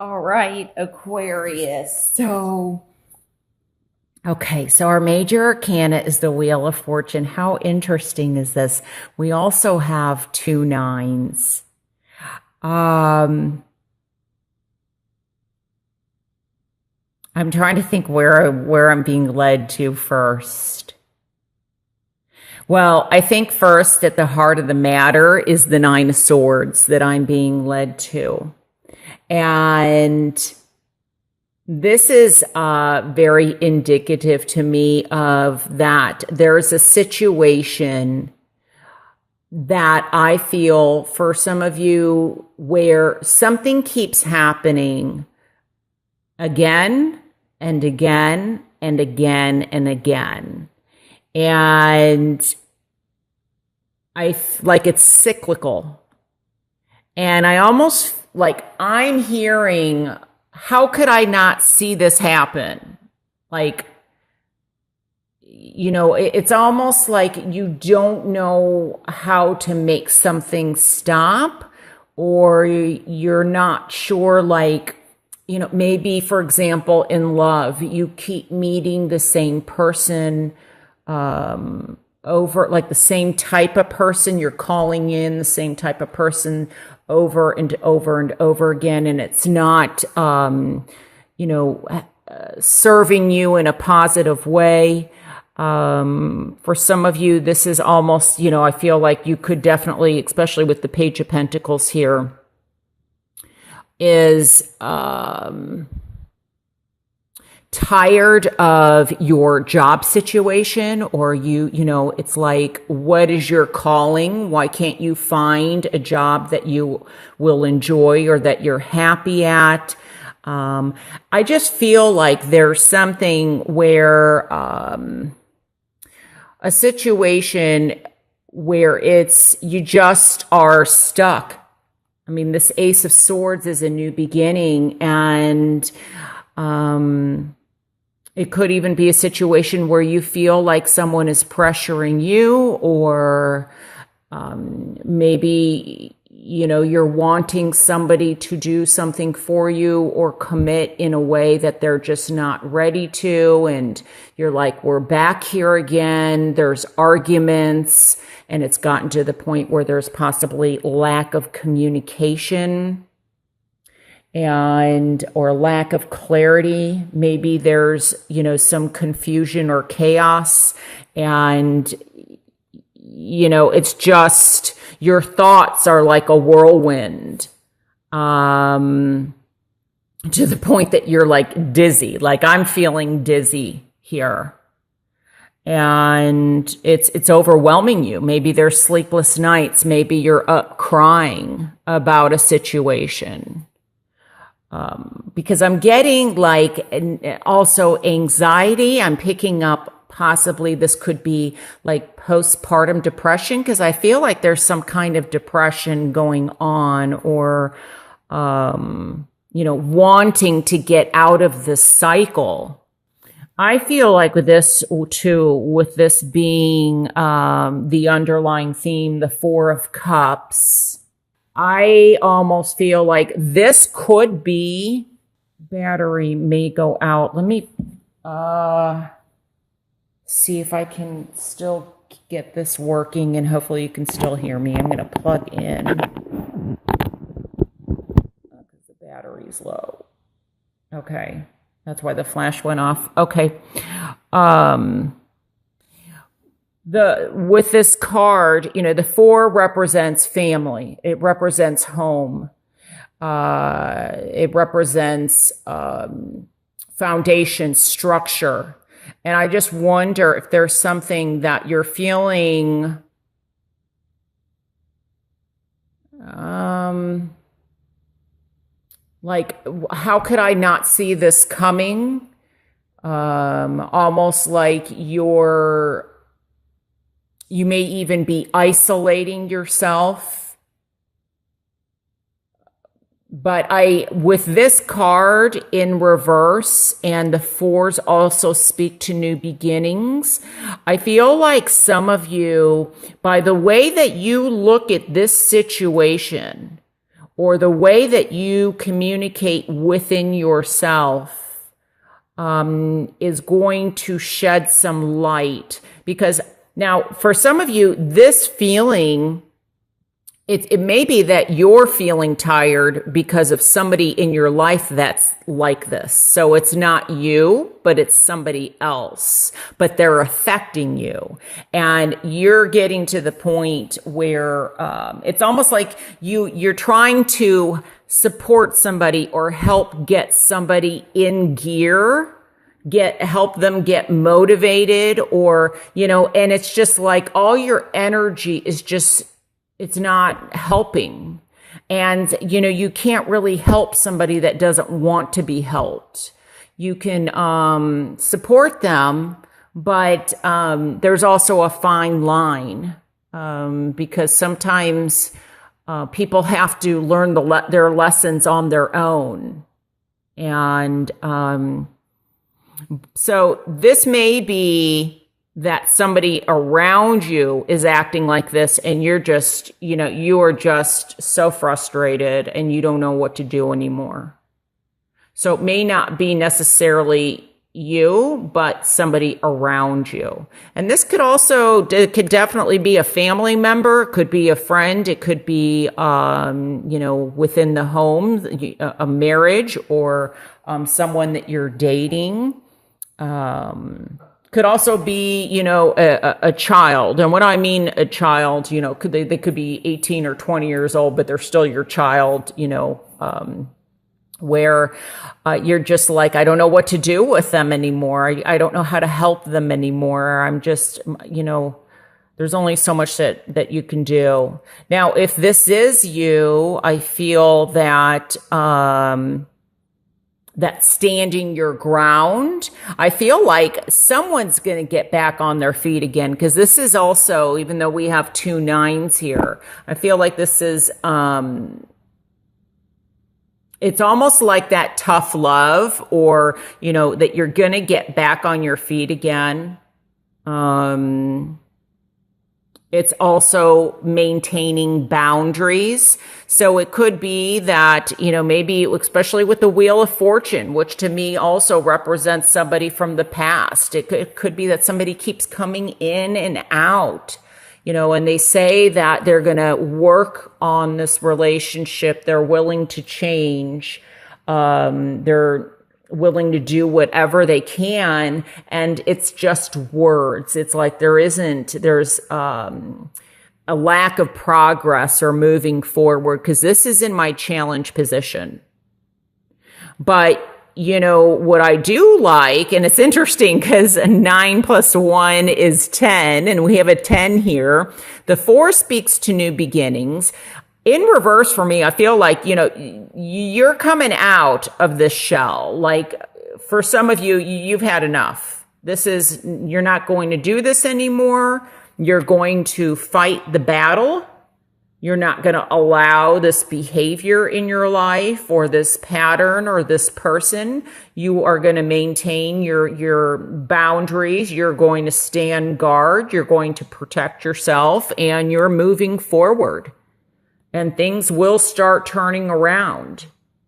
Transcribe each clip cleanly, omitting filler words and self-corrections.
All right, Aquarius. So our major arcana is the Wheel of Fortune. How interesting is this? We also have two nines. I'm trying to think where I'm being led to first. Well, I think first at the heart of the matter is the Nine of Swords that I'm being led to. And this is very indicative to me of that. There's a situation that I feel for some of you where something keeps happening again and again and again and again. And like it's cyclical. And I almost like I'm hearing, how could I not see this happen? Like, it's almost like you don't know how to make something stop, or you're not sure, like, maybe, for example, in love, you keep meeting the same person over, like the same type of person, you're calling in the same type of person over and over and over again, and it's not, serving you in a positive way. For some of you, this is almost, I feel like you could definitely, especially with the Page of Pentacles here, is tired of your job situation, or it's like, what is your calling? Why can't you find a job that you will enjoy or that you're happy at? I just feel like there's something where, a situation where you just are stuck. I mean, this Ace of Swords is a new beginning, and, it could even be a situation where you feel like someone is pressuring you, or maybe, you're wanting somebody to do something for you or commit in a way that they're just not ready to. And you're like, we're back here again. There's arguments, and it's gotten to the point where there's possibly lack of communication or lack of clarity. Maybe there's, some confusion or chaos, and, it's just, your thoughts are like a whirlwind, to the point that you're like dizzy. Like, I'm feeling dizzy here, and it's overwhelming you. Maybe there's sleepless nights. Maybe you're up crying about a situation. Because I'm getting also anxiety. I'm picking up possibly this could be like postpartum depression, because I feel like there's some kind of depression going on, or, wanting to get out of the cycle. I feel like with this too, with this being the underlying theme, the Four of Cups, I almost feel like this could be, battery may go out. Let me see if I can still get this working, and hopefully you can still hear me. I'm going to plug in because the battery's low. Okay, that's why the flash went off. Okay. With this card, the four represents family. It represents home. It represents foundation, structure. And I just wonder if there's something that you're feeling, like, how could I not see this coming? Almost like you may even be isolating yourself. But with this card in reverse, and the fours also speak to new beginnings, I feel like some of you, by the way that you look at this situation, or the way that you communicate within yourself is going to shed some light. Because now, for some of you, this feeling, it may be that you're feeling tired because of somebody in your life that's like this. So it's not you, but it's somebody else, but they're affecting you. And you're getting to the point where it's almost like you're trying to support somebody or help get somebody in gear, help them get motivated, or, and it's just like all your energy is just, it's not helping. And, you can't really help somebody that doesn't want to be helped. You can support them, but there's also a fine line because sometimes people have to learn their lessons on their own. And so this may be that somebody around you is acting like this, and you're just, you are just so frustrated and you don't know what to do anymore. So it may not be necessarily you, but somebody around you. And this could definitely be a family member, it could be a friend, it could be, within the home, a marriage, or someone that you're dating. Could also be, a child. And when I mean a child, they could be 18 or 20 years old, but they're still your child, where you're just like, I don't know what to do with them anymore. I don't know how to help them anymore. I'm just, there's only so much that you can do. Now, if this is you, I feel that, that standing your ground, I feel like someone's going to get back on their feet again. Because this is also, even though we have 2 9s here, I feel like this is, it's almost like that tough love, or, that you're going to get back on your feet again. It's also maintaining boundaries. So it could be that, maybe, especially with the Wheel of Fortune, which to me also represents somebody from the past. It could be that somebody keeps coming in and out, and they say that they're going to work on this relationship. They're willing to change. They're willing to do whatever they can, and it's just words. It's like there's a lack of progress or moving forward, because this is in my challenge position. But what I do like, and it's interesting because 9 + 1 is 10, and we have a 10 here. The 4 speaks to new beginnings. In reverse, for me, I feel like, you're coming out of this shell. Like, for some of you, you've had enough. You're not going to do this anymore. You're going to fight the battle. You're not going to allow this behavior in your life, or this pattern, or this person. You are going to maintain your boundaries. You're going to stand guard. You're going to protect yourself, and you're moving forward. And things will start turning around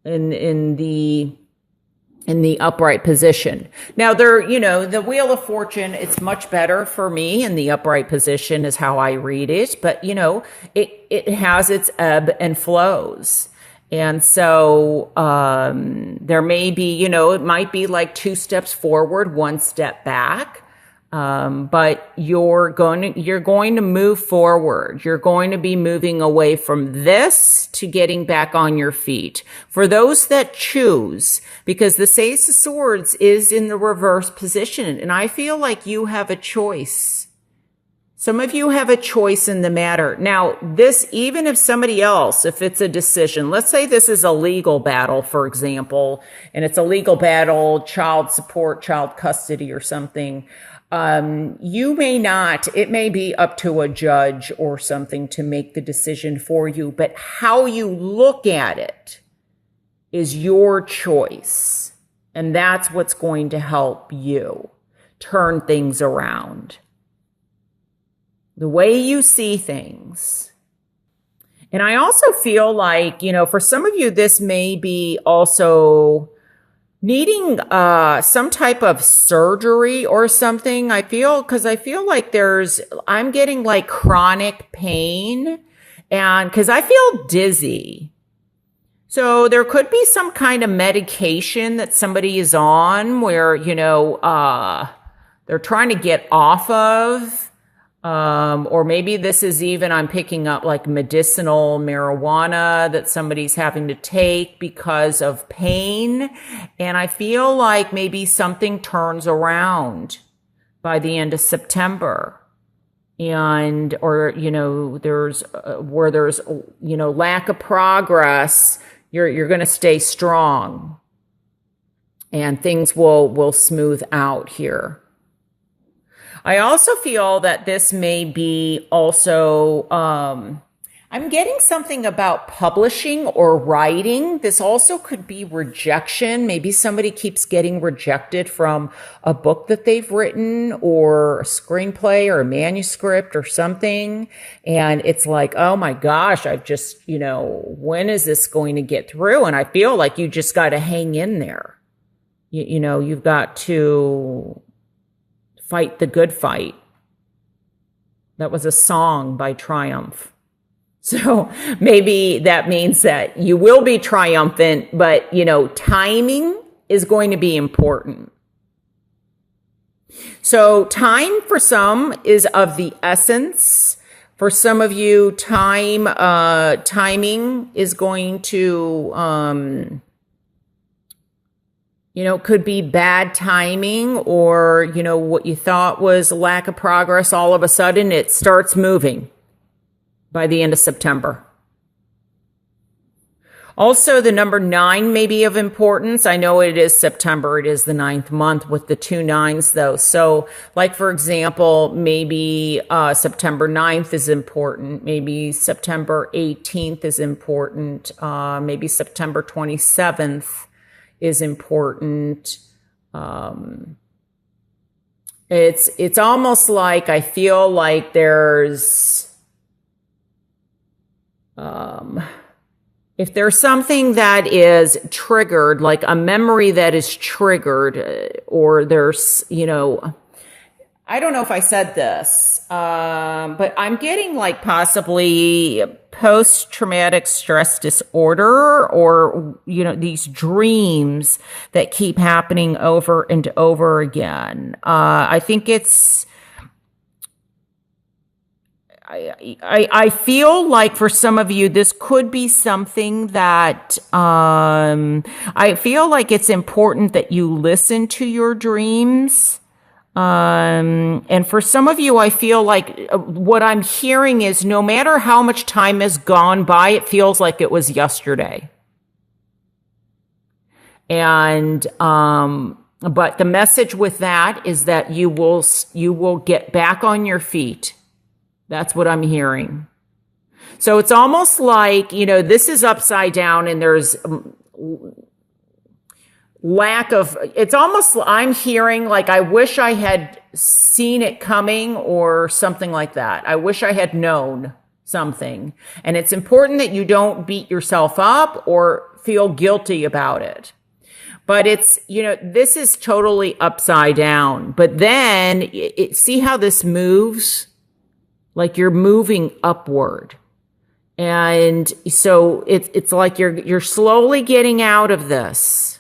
in the upright position. Now, the Wheel of Fortune, it's much better for me in the upright position is how I read it. But, it has its ebb and flows. And so there may be, it might be like 2 steps forward, 1 step back. But you're going to move forward. You're going to be moving away from this to getting back on your feet. For those that choose, because the Ace of Swords is in the reverse position, and I feel like you have a choice. Some of you have a choice in the matter. Now, even if somebody else, if it's a decision, let's say this is a legal battle, for example, and it's a legal battle, child support, child custody, or something. It may be up to a judge or something to make the decision for you, but how you look at it is your choice. And that's what's going to help you turn things around. The way you see things. And I also feel like, for some of you, this may be also needing some type of surgery or something. Because I feel like I'm getting like chronic pain, and because I feel dizzy. So there could be some kind of medication that somebody is on where, they're trying to get off of. Or maybe this is even, I'm picking up like medicinal marijuana that somebody's having to take because of pain. And I feel like maybe something turns around by the end of September. Or there's where there's lack of progress, you're going to stay strong and things will smooth out here. I also feel that this may be also, I'm getting something about publishing or writing. This also could be rejection. Maybe somebody keeps getting rejected from a book that they've written or a screenplay or a manuscript or something. And it's like, oh my gosh, I've just, when is this going to get through? And I feel like you just got to hang in there. You've got to fight the good fight. That was a song by Triumph. So maybe that means that you will be triumphant, but, timing is going to be important. So time for some is of the essence. For some of you, timing is going to, could be bad timing, or, what you thought was a lack of progress, all of a sudden it starts moving by the end of September. Also, the number 9 may be of importance. I know it is September. It is the 9th month with the 2 9s though. So like, for example, maybe September 9th is important. Maybe September 18th is important. Maybe September 27th is important. It's almost like I feel like there's, if there's something that is triggered, like a memory that is triggered, or there's, I don't know if I said this, but I'm getting like possibly post-traumatic stress disorder, or, these dreams that keep happening over and over again. I think I feel like for some of you, this could be something that, I feel like it's important that you listen to your dreams. And for some of you, I feel like what I'm hearing is no matter how much time has gone by, it feels like it was yesterday. And, but the message with that is that you will get back on your feet. That's what I'm hearing. So it's almost like, this is upside down and there's it's almost, I'm hearing like, I wish I had seen it coming or something like that. I wish I had known something. And it's important that you don't beat yourself up or feel guilty about it. But it's, this is totally upside down. But then see how this moves? Like you're moving upward. And so it's like you're slowly getting out of this.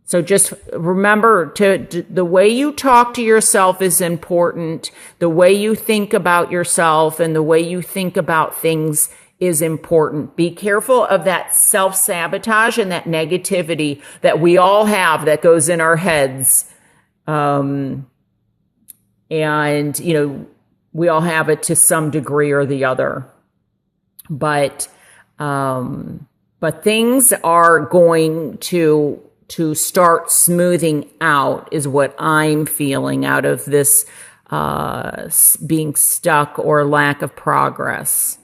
So just remember the way you talk to yourself is important. The way you think about yourself and the way you think about things is important. Be careful of that self-sabotage and that negativity that we all have that goes in our heads. And, we all have it to some degree or the other. But things are going to start smoothing out is what I'm feeling out of this being stuck or lack of progress.